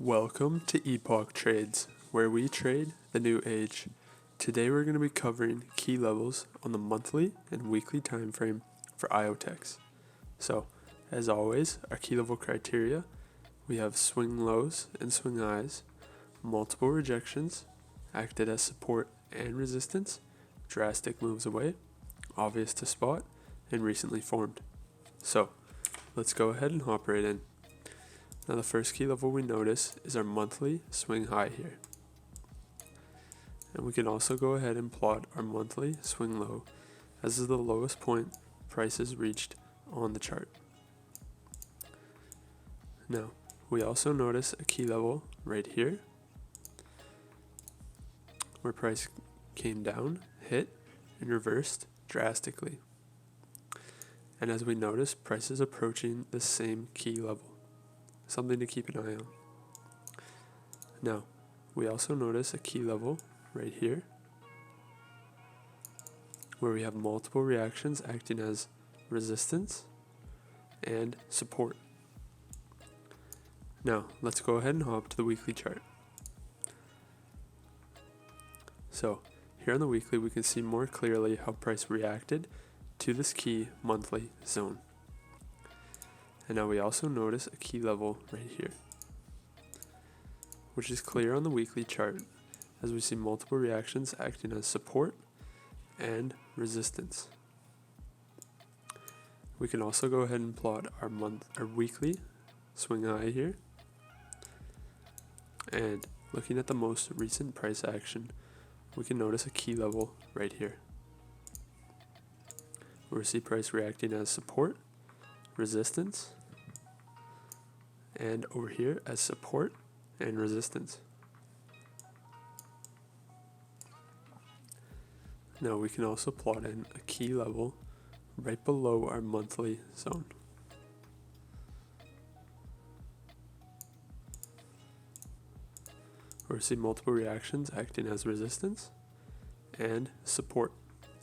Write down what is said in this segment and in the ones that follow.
Welcome to Epoch Trades, where we trade the new age. Today we're going to be covering key levels on the monthly and weekly time frame for Iotex. So, as always, our key level criteria, we have swing lows and swing highs, multiple rejections, acted as support and resistance, drastic moves away, obvious to spot, and recently formed. So, let's go ahead and hop right in. Now the first key level we notice is our monthly swing high here. And we can also go ahead and plot our monthly swing low, as is the lowest point prices reached on the chart. Now, we also notice a key level right here, where price came down, hit, and reversed drastically. And as we notice, price is approaching the same key level. Something to keep an eye on. Now, we also notice a key level right here, where we have multiple reactions acting as resistance and support. Now, let's go ahead and hop to the weekly chart. So, here on the weekly, we can see more clearly how price reacted to this key monthly zone. And now we also notice a key level right here, which is clear on the weekly chart as we see multiple reactions acting as support and resistance. We can also go ahead and plot our weekly swing high here. And looking at the most recent price action, we can notice a key level right here, where we see price reacting as support, resistance, and over here as support and resistance. Now we can also plot in a key level right below our monthly zone. Where we see multiple reactions acting as resistance and support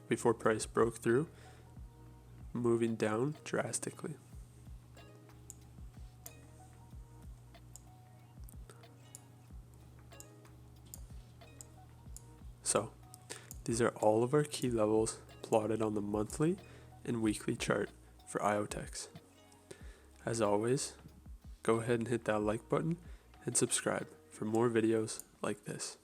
before price broke through, moving down drastically. So, these are all of our key levels plotted on the monthly and weekly chart for Iotex. As always, go ahead and hit that like button and subscribe for more videos like this.